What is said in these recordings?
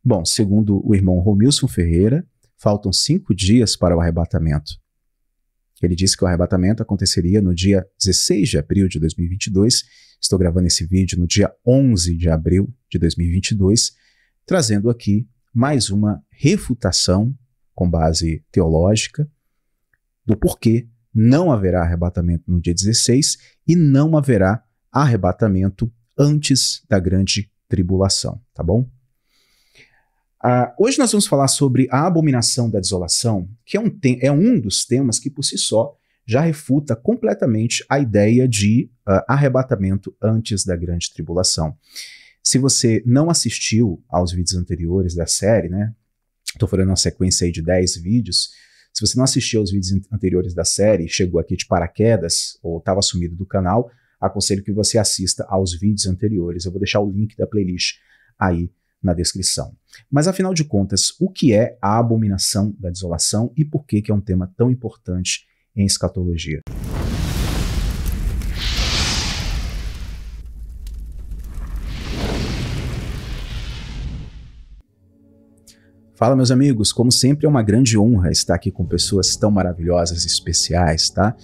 Bom, segundo o irmão Romilson Ferreira, faltam 5 dias para o arrebatamento. Ele disse que o arrebatamento aconteceria no dia 16 de abril de 2022. Estou gravando esse vídeo no dia 11 de abril de 2022, trazendo aqui mais uma refutação com base teológica do porquê não haverá arrebatamento no dia 16 e não haverá arrebatamento antes da grande tribulação, tá bom? Hoje nós vamos falar sobre a abominação da desolação, que é um dos temas que por si só já refuta completamente a ideia de arrebatamento antes da grande tribulação. Se você não assistiu aos vídeos anteriores da série, né? Estou fazendo uma sequência aí de 10 vídeos. Se você não assistiu aos vídeos anteriores da série, chegou aqui de paraquedas ou estava sumido do canal, aconselho que você assista aos vídeos anteriores. Eu vou deixar o link da playlist aí na descrição. Mas afinal de contas, o que é a abominação da desolação e por que é um tema tão importante em escatologia? Fala, meus amigos, como sempre é uma grande honra estar aqui com pessoas tão maravilhosas e especiais, tá?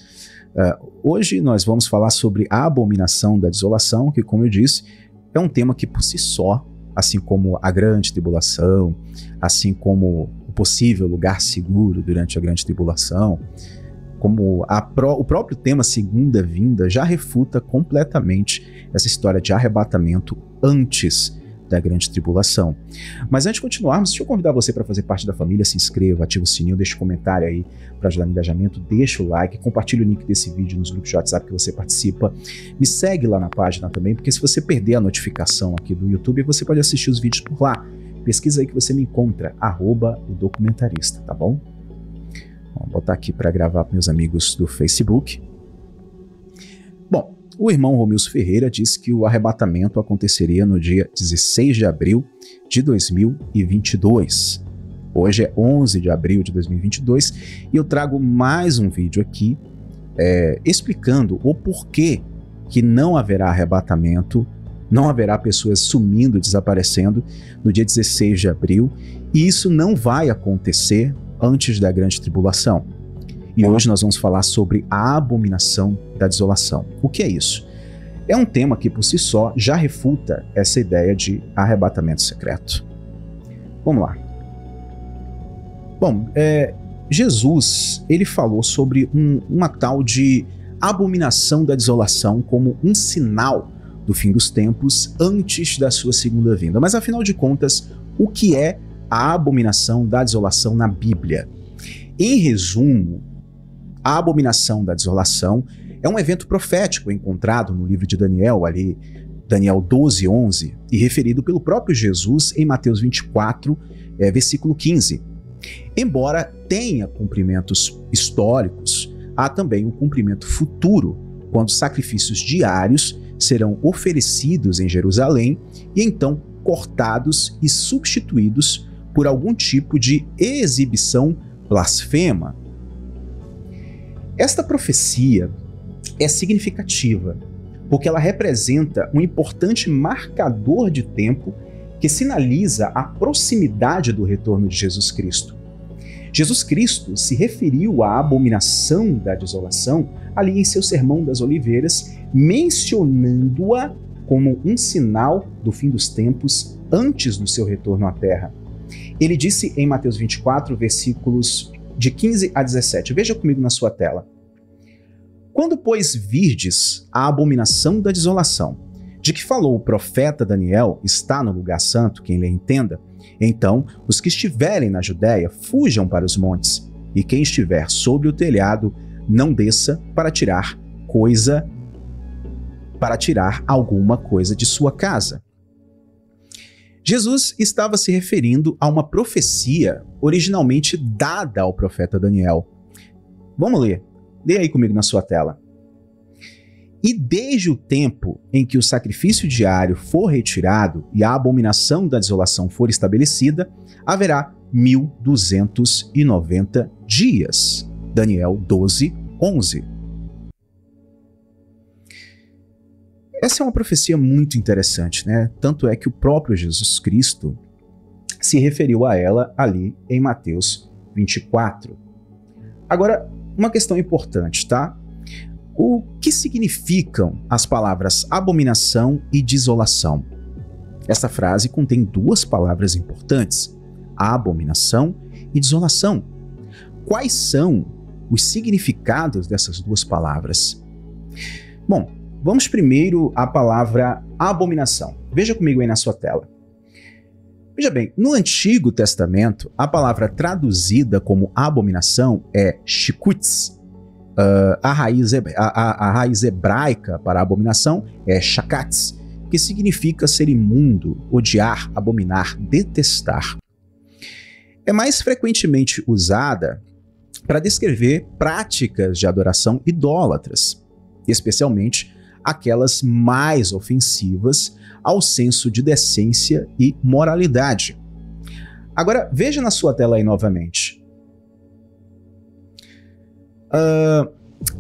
Hoje nós vamos falar sobre a abominação da desolação, que, como eu disse, é um tema que por si só, assim como a grande tribulação, assim como o possível lugar seguro durante a grande tribulação, como o próprio tema segunda vinda já refuta completamente essa história de arrebatamento antes da grande tribulação. Mas antes de continuarmos, deixa eu convidar você para fazer parte da família, se inscreva, ativa o sininho, deixa um comentário aí para ajudar no engajamento, deixa o like, compartilha o link desse vídeo nos grupos de WhatsApp que você participa, me segue lá na página também, porque se você perder a notificação aqui do YouTube, você pode assistir os vídeos por lá. Pesquisa aí que você me encontra, @o-documentarista, tá bom? Vou botar aqui para gravar para meus amigos do Facebook. Bom, o irmão Romilson Ferreira disse que o arrebatamento aconteceria no dia 16 de abril de 2022. Hoje é 11 de abril de 2022 e eu trago mais um vídeo aqui explicando o porquê que não haverá arrebatamento, não haverá pessoas sumindo, desaparecendo no dia 16 de abril e isso não vai acontecer antes da grande tribulação. E hoje nós vamos falar sobre a abominação da desolação. O que é isso? É um tema que por si só já refuta essa ideia de arrebatamento secreto. Vamos lá. Bom, Jesus ele falou sobre uma tal de abominação da desolação como um sinal do fim dos tempos antes da sua segunda vinda. Mas afinal de contas, o que é a abominação da desolação na Bíblia? Em resumo, a abominação da desolação é um evento profético encontrado no livro de Daniel, ali, Daniel 12:11, e referido pelo próprio Jesus em Mateus 24, versículo 15. Embora tenha cumprimentos históricos, há também um cumprimento futuro, quando sacrifícios diários serão oferecidos em Jerusalém e então cortados e substituídos por algum tipo de exibição blasfema. Esta profecia é significativa, porque ela representa um importante marcador de tempo que sinaliza a proximidade do retorno de Jesus Cristo. Jesus Cristo se referiu à abominação da desolação ali em seu Sermão das Oliveiras, mencionando-a como um sinal do fim dos tempos antes do seu retorno à Terra. Ele disse em Mateus 24, versículos de 15 a 17. Veja comigo na sua tela. Quando, pois, virdes a abominação da desolação, de que falou o profeta Daniel, está no lugar santo, quem lhe entenda, então os que estiverem na Judéia fujam para os montes, e quem estiver sobre o telhado não desça para tirar alguma coisa de sua casa. Jesus estava se referindo a uma profecia originalmente dada ao profeta Daniel. Vamos ler. Lê aí comigo na sua tela. E desde o tempo em que o sacrifício diário for retirado e a abominação da desolação for estabelecida, haverá 1290 dias. Daniel 12:11. Essa é uma profecia muito interessante, né? Tanto é que o próprio Jesus Cristo se referiu a ela ali em Mateus 24. Agora, uma questão importante, tá? O que significam as palavras abominação e desolação? Esta frase contém duas palavras importantes, abominação e desolação. Quais são os significados dessas duas palavras? Bom, vamos primeiro à palavra abominação. Veja comigo aí na sua tela. Veja bem, no Antigo Testamento, a palavra traduzida como abominação é shikutz. A raiz hebraica para abominação é shakatz, que significa ser imundo, odiar, abominar, detestar. É mais frequentemente usada para descrever práticas de adoração idólatras, especialmente aquelas mais ofensivas ao senso de decência e moralidade. Agora, veja na sua tela aí novamente.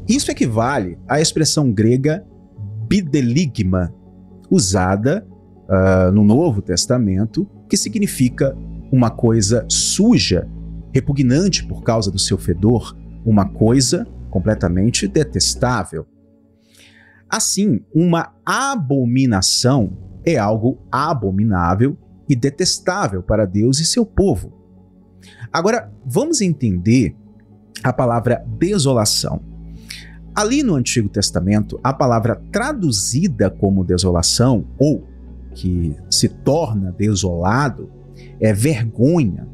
Isso equivale à expressão grega bideligma, usada no Novo Testamento, que significa uma coisa suja, repugnante por causa do seu fedor, uma coisa completamente detestável. Assim, uma abominação é algo abominável e detestável para Deus e seu povo. Agora, vamos entender a palavra desolação. Ali no Antigo Testamento, a palavra traduzida como desolação, ou que se torna desolado, é vergonha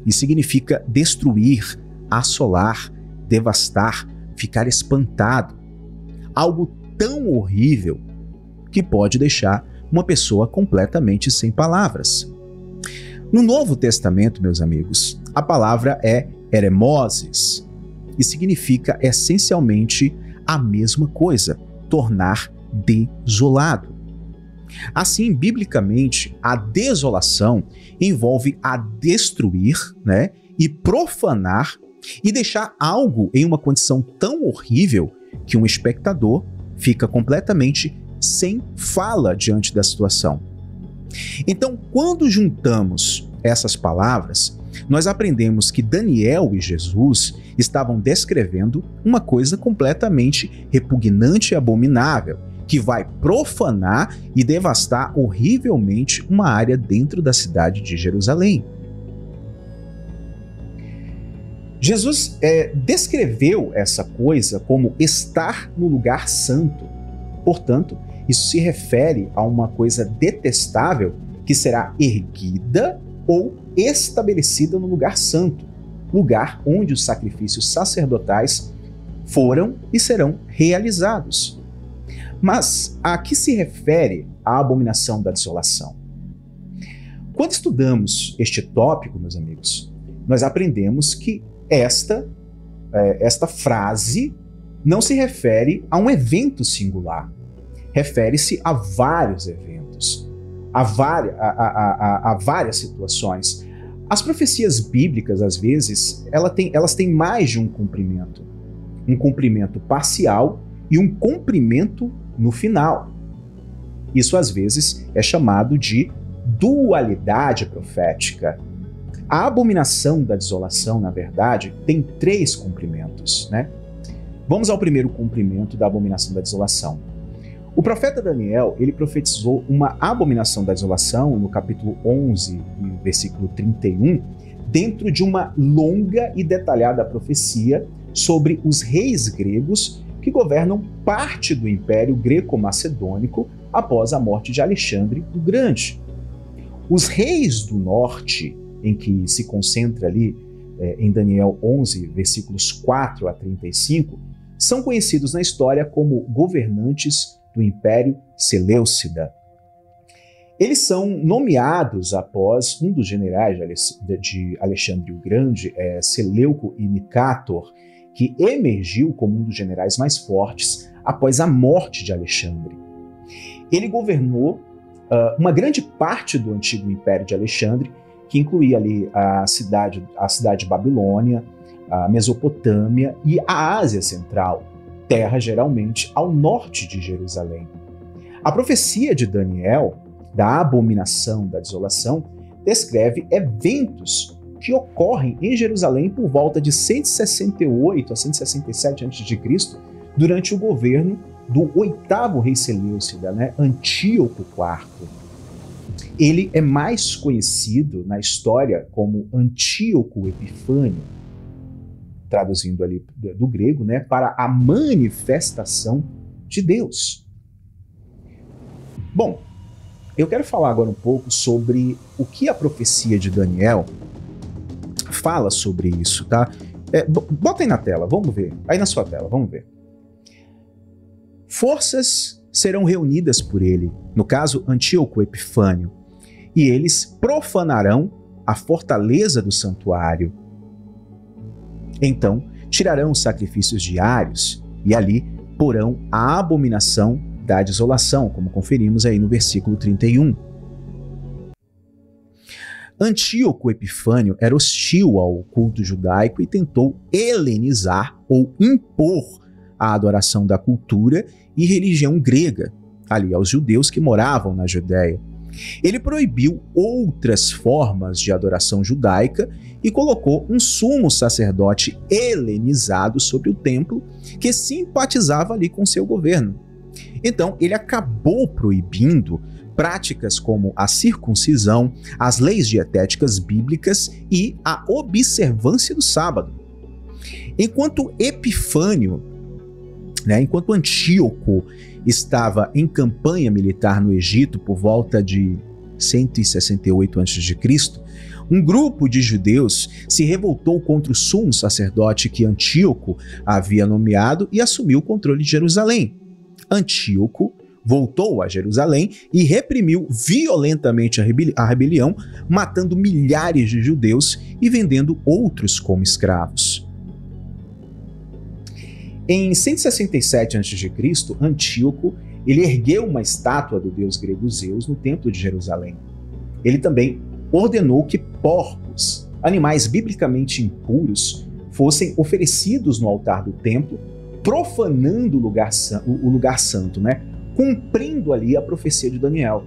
e significa destruir, assolar, devastar, ficar espantado. Algo tão horrível que pode deixar uma pessoa completamente sem palavras. No Novo Testamento, meus amigos, a palavra é eremoses e significa essencialmente a mesma coisa, tornar desolado. Assim, biblicamente, a desolação envolve a destruir, e profanar e deixar algo em uma condição tão horrível que um espectador fica completamente sem fala diante da situação. Então, quando juntamos essas palavras, nós aprendemos que Daniel e Jesus estavam descrevendo uma coisa completamente repugnante e abominável, que vai profanar e devastar horrivelmente uma área dentro da cidade de Jerusalém. Jesus descreveu essa coisa como estar no lugar santo. Portanto, isso se refere a uma coisa detestável que será erguida ou estabelecida no lugar santo, lugar onde os sacrifícios sacerdotais foram e serão realizados. Mas a que se refere a abominação da desolação? Quando estudamos este tópico, meus amigos, nós aprendemos que esta frase não se refere a um evento singular, refere-se a vários eventos, a várias situações. As profecias bíblicas, às vezes, elas têm mais de um cumprimento parcial e um cumprimento no final. Isso, às vezes, é chamado de dualidade profética. A abominação da desolação, na verdade, tem 3 cumprimentos, Vamos ao primeiro cumprimento da abominação da desolação. O profeta Daniel, ele profetizou uma abominação da desolação no capítulo 11, versículo 31, dentro de uma longa e detalhada profecia sobre os reis gregos que governam parte do Império Greco-Macedônico após a morte de Alexandre o Grande. Os reis do norte, em que se concentra ali em Daniel 11, versículos 4 a 35, são conhecidos na história como governantes do Império Seleucida. Eles são nomeados após um dos generais de Alexandre o Grande, Seleuco e Nicator, que emergiu como um dos generais mais fortes após a morte de Alexandre. Ele governou uma grande parte do antigo Império de Alexandre, que incluía ali a cidade de Babilônia, a Mesopotâmia e a Ásia Central, terra geralmente ao norte de Jerusalém. A profecia de Daniel, da abominação da desolação, descreve eventos que ocorrem em Jerusalém por volta de 168 a 167 a.C., durante o governo do 8º rei Seleucida, né, Antíoco IV. Ele é mais conhecido na história como Antíoco Epifânio, traduzindo ali do grego, né, para a manifestação de Deus. Bom, eu quero falar agora um pouco sobre o que a profecia de Daniel fala sobre isso, tá? Bota aí na tela, vamos ver. Aí na sua tela, vamos ver. Forças serão reunidas por ele, no caso Antíoco Epifânio, e eles profanarão a fortaleza do santuário. Então tirarão os sacrifícios diários e ali porão a abominação da desolação, como conferimos aí no versículo 31. Antíoco Epifânio era hostil ao culto judaico e tentou helenizar ou impor a adoração da cultura e religião grega, ali aos judeus que moravam na Judéia. Ele proibiu outras formas de adoração judaica e colocou um sumo sacerdote helenizado sobre o templo que simpatizava ali com seu governo. Então, ele acabou proibindo práticas como a circuncisão, as leis dietéticas bíblicas e a observância do sábado. Enquanto Epifânio, enquanto Antíoco estava em campanha militar no Egito por volta de 168 a.C., um grupo de judeus se revoltou contra o sumo sacerdote que Antíoco havia nomeado e assumiu o controle de Jerusalém. Antíoco voltou a Jerusalém e reprimiu violentamente a rebelião, matando milhares de judeus e vendendo outros como escravos. Em 167 a.C., Antíoco ele ergueu uma estátua do deus grego Zeus no templo de Jerusalém. Ele também ordenou que porcos, animais biblicamente impuros, fossem oferecidos no altar do templo, profanando o lugar santo, cumprindo ali a profecia de Daniel.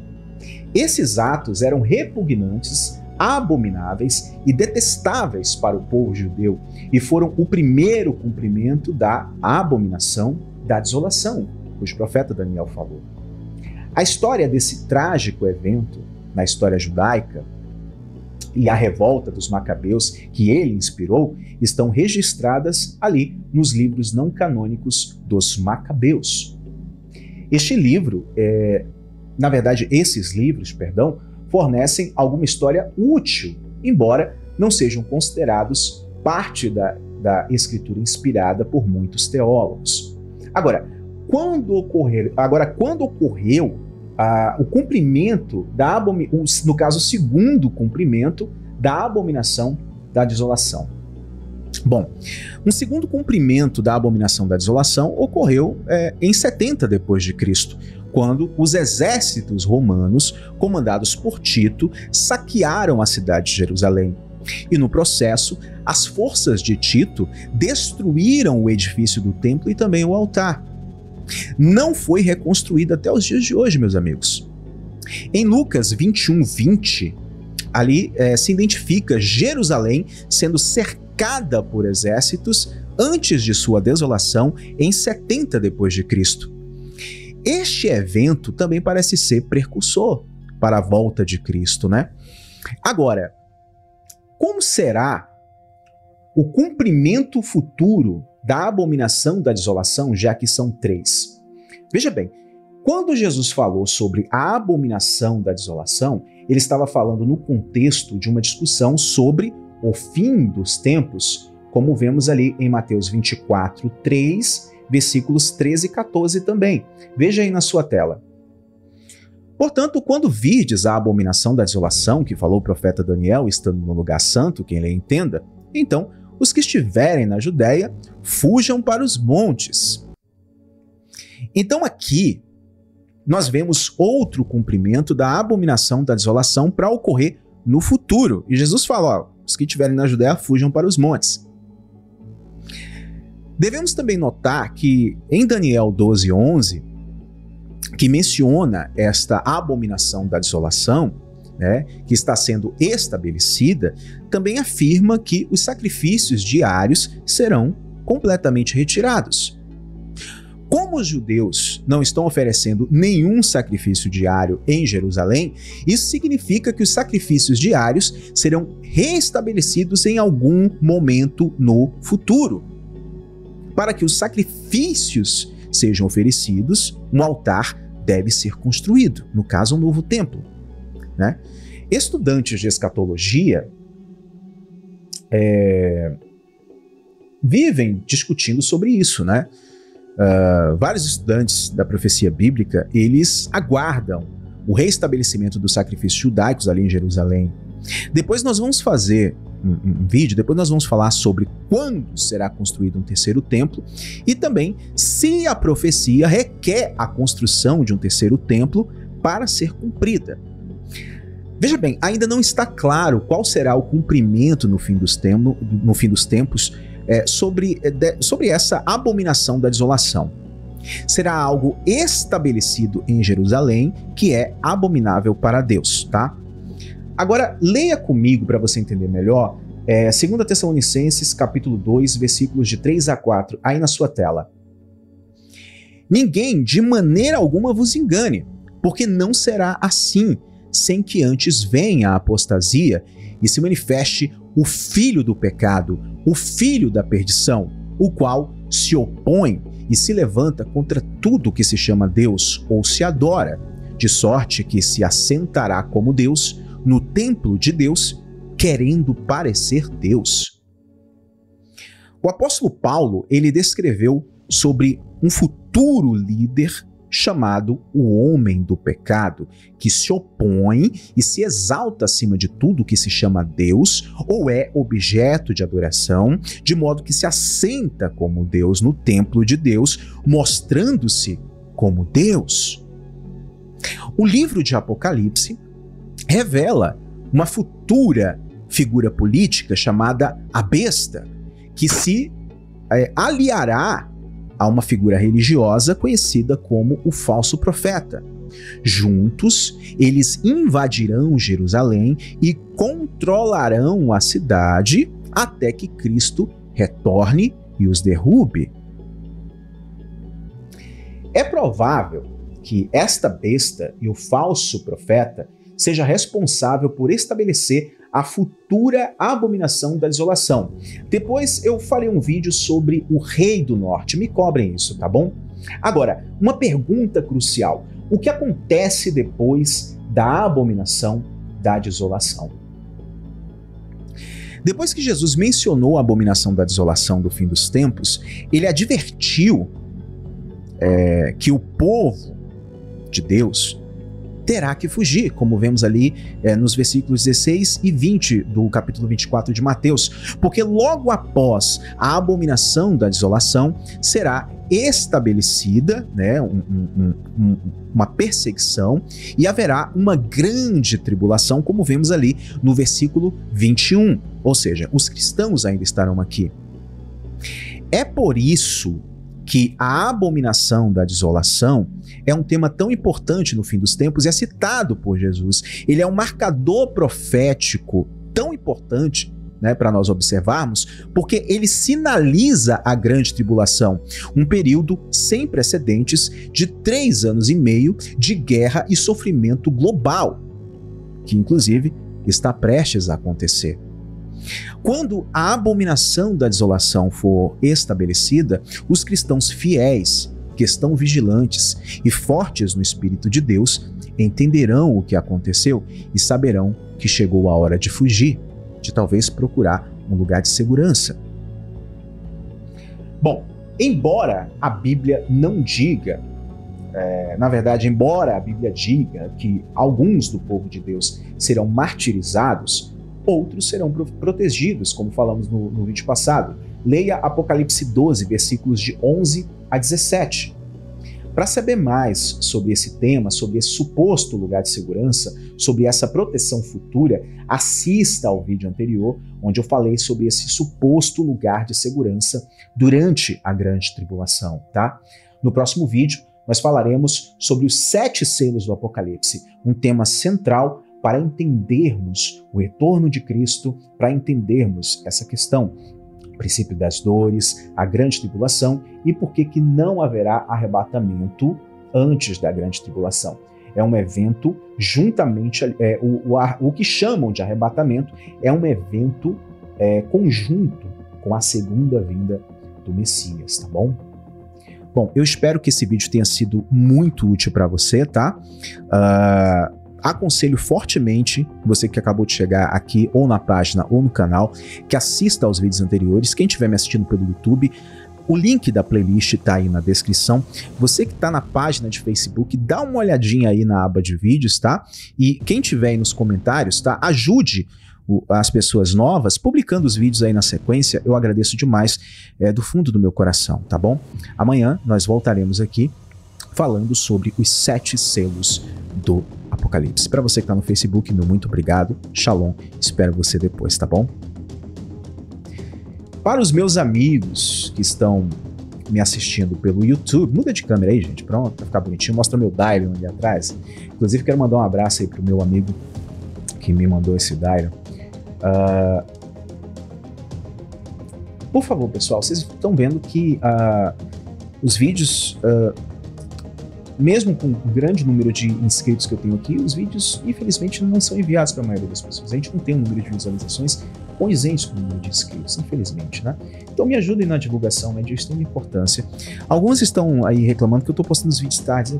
Esses atos eram repugnantes, abomináveis e detestáveis para o povo judeu e foram o primeiro cumprimento da abominação da desolação, cujo profeta Daniel falou. A história desse trágico evento na história judaica e a revolta dos macabeus que ele inspirou estão registradas ali nos livros não canônicos dos macabeus. Esses livros, fornecem alguma história útil, embora não sejam considerados parte da escritura inspirada por muitos teólogos. Agora, quando ocorreu o cumprimento no caso, o segundo cumprimento da abominação da desolação? Bom, um segundo cumprimento da abominação da desolação ocorreu em 70 d.C., quando os exércitos romanos, comandados por Tito, saquearam a cidade de Jerusalém. E no processo, as forças de Tito destruíram o edifício do templo e também o altar. Não foi reconstruído até os dias de hoje, meus amigos. Em Lucas 21:20, ali se identifica Jerusalém sendo cercada por exércitos antes de sua desolação em 70 d.C. Este evento também parece ser precursor para a volta de Cristo, Agora, como será o cumprimento futuro da abominação da desolação, já que são 3? Veja bem, quando Jesus falou sobre a abominação da desolação, ele estava falando no contexto de uma discussão sobre o fim dos tempos, como vemos ali em Mateus 24:3, versículos 13 e 14 também. Veja aí na sua tela. Portanto, quando virdes a abominação da desolação, que falou o profeta Daniel, estando no lugar santo, quem lhe entenda, então os que estiverem na Judéia fujam para os montes. Então aqui nós vemos outro cumprimento da abominação da desolação para ocorrer no futuro. E Jesus fala, os que estiverem na Judéia fujam para os montes. Devemos também notar que em Daniel 12:11, que menciona esta abominação da desolação, né, que está sendo estabelecida, também afirma que os sacrifícios diários serão completamente retirados. Como os judeus não estão oferecendo nenhum sacrifício diário em Jerusalém, isso significa que os sacrifícios diários serão reestabelecidos em algum momento no futuro. Para que os sacrifícios sejam oferecidos, um altar deve ser construído, no caso, um novo templo, né? Estudantes de escatologia vivem discutindo sobre isso, né? Vários estudantes da profecia bíblica, eles aguardam o reestabelecimento dos sacrifícios judaicos ali em Jerusalém. Depois nós vamos fazer um vídeo, depois nós vamos falar sobre quando será construído um terceiro templo e também se a profecia requer a construção de um terceiro templo para ser cumprida. Veja bem, ainda não está claro qual será o cumprimento no fim dos tempos sobre essa abominação da desolação. Será algo estabelecido em Jerusalém que é abominável para Deus, tá? Agora, leia comigo para você entender melhor, 2 Tessalonicenses, capítulo 2, versículos de 3 a 4, aí na sua tela. Ninguém de maneira alguma vos engane, porque não será assim, sem que antes venha a apostasia e se manifeste o filho do pecado, o filho da perdição, o qual se opõe e se levanta contra tudo que se chama Deus ou se adora, de sorte que se assentará como Deus no templo de Deus, querendo parecer Deus. O apóstolo Paulo, ele descreveu sobre um futuro líder chamado o homem do pecado, que se opõe e se exalta acima de tudo que se chama Deus ou é objeto de adoração, de modo que se assenta como Deus no templo de Deus, mostrando-se como Deus. O livro de Apocalipse revela uma futura figura política chamada a besta, que se aliará a uma figura religiosa conhecida como o falso profeta. Juntos, eles invadirão Jerusalém e controlarão a cidade até que Cristo retorne e os derrube. É provável que esta besta e o falso profeta seja responsável por estabelecer a futura abominação da desolação. Depois eu farei um vídeo sobre o rei do norte, me cobrem isso, tá bom? Agora, uma pergunta crucial: o que acontece depois da abominação da desolação? Depois que Jesus mencionou a abominação da desolação do fim dos tempos, ele advertiu que o povo de Deus terá que fugir, como vemos ali nos versículos 16 e 20 do capítulo 24 de Mateus, porque logo após a abominação da desolação será estabelecida, né, uma perseguição e haverá uma grande tribulação, como vemos ali no versículo 21, ou seja, os cristãos ainda estarão aqui. É por isso que a abominação da desolação é um tema tão importante no fim dos tempos e é citado por Jesus. Ele é um marcador profético tão importante, né, para nós observarmos, porque ele sinaliza a grande tribulação, um período sem precedentes de 3 anos e meio de guerra e sofrimento global, que inclusive está prestes a acontecer. Quando a abominação da desolação for estabelecida, os cristãos fiéis, que estão vigilantes e fortes no Espírito de Deus, entenderão o que aconteceu e saberão que chegou a hora de fugir, de talvez procurar um lugar de segurança. Bom, embora a Bíblia não diga, embora a Bíblia diga que alguns do povo de Deus serão martirizados, outros serão protegidos, como falamos no vídeo passado. Leia Apocalipse 12, versículos de 11 a 17. Para saber mais sobre esse tema, sobre esse suposto lugar de segurança, sobre essa proteção futura, assista ao vídeo anterior, onde eu falei sobre esse suposto lugar de segurança durante a grande tribulação, tá? No próximo vídeo, nós falaremos sobre os 7 selos do Apocalipse, um tema central para entendermos o retorno de Cristo, para entendermos essa questão, o princípio das dores, a grande tribulação e por que não haverá arrebatamento antes da grande tribulação. É um evento juntamente, o que chamam de arrebatamento é um evento conjunto com a segunda vinda do Messias, tá bom? Bom, eu espero que esse vídeo tenha sido muito útil para você, tá? Aconselho fortemente você que acabou de chegar aqui ou na página ou no canal, que assista aos vídeos anteriores. Quem estiver me assistindo pelo YouTube, o link da playlist tá aí na descrição. Você que tá na página de Facebook, dá uma olhadinha aí na aba de vídeos, tá? E quem tiver aí nos comentários, tá? Ajude as pessoas novas publicando os vídeos aí na sequência. Eu agradeço demais do fundo do meu coração, tá bom? Amanhã nós voltaremos aqui falando sobre os 7 selos do Apocalipse. Para você que tá no Facebook, meu muito obrigado. Shalom. Espero você depois, tá bom? Para os meus amigos que estão me assistindo pelo YouTube, muda de câmera aí, gente, pronto, pra ficar bonitinho, mostra meu Dylion ali atrás. Inclusive, quero mandar um abraço aí pro meu amigo que me mandou esse Dylion. Por favor, pessoal, vocês estão vendo que os vídeos, mesmo com o grande número de inscritos que eu tenho aqui, os vídeos, infelizmente, não são enviados para a maioria das pessoas. A gente não tem um número de visualizações condizente com o número de inscritos, infelizmente, né? Então me ajudem na divulgação, é de extrema importância. Alguns estão aí reclamando que eu estou postando os vídeos tarde,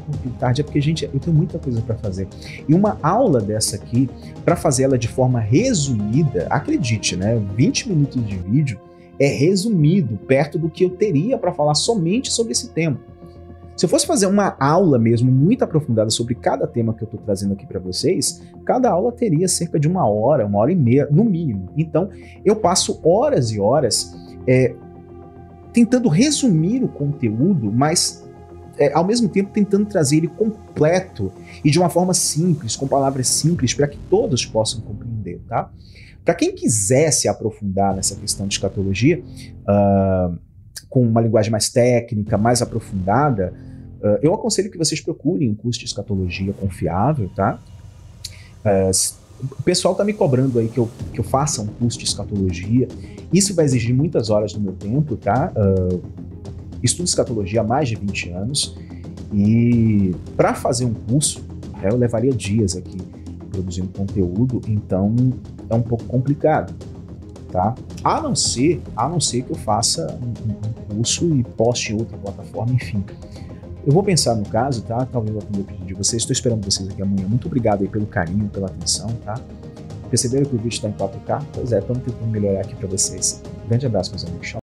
é porque, gente, eu tenho muita coisa para fazer. E uma aula dessa aqui, para fazer ela de forma resumida, acredite, né? 20 minutos de vídeo é resumido, perto do que eu teria para falar somente sobre esse tema. Se eu fosse fazer uma aula mesmo muito aprofundada sobre cada tema que eu estou trazendo aqui para vocês, cada aula teria cerca de 1 hora, 1h30 no mínimo. Então eu passo horas e horas tentando resumir o conteúdo, mas ao mesmo tempo tentando trazer ele completo e de uma forma simples, com palavras simples, para que todos possam compreender, tá? Para quem quiser se aprofundar nessa questão de escatologia, com uma linguagem mais técnica, mais aprofundada, eu aconselho que vocês procurem um curso de escatologia confiável, tá? O pessoal tá me cobrando aí que eu faça um curso de escatologia. Isso vai exigir muitas horas do meu tempo, tá? Estudo escatologia há mais de 20 anos e para fazer um curso, eu levaria dias aqui produzindo conteúdo, então é um pouco complicado. Tá? A não ser que eu faça um curso e poste em outra plataforma, enfim. Eu vou pensar no caso, tá? Talvez eu atenda o pedido de vocês. Estou esperando vocês aqui amanhã. Muito obrigado aí pelo carinho, pela atenção, tá? Perceberam que o vídeo está em 4K? Pois é, estamos tentando melhorar aqui para vocês. Um grande abraço, meus amigos. Tchau.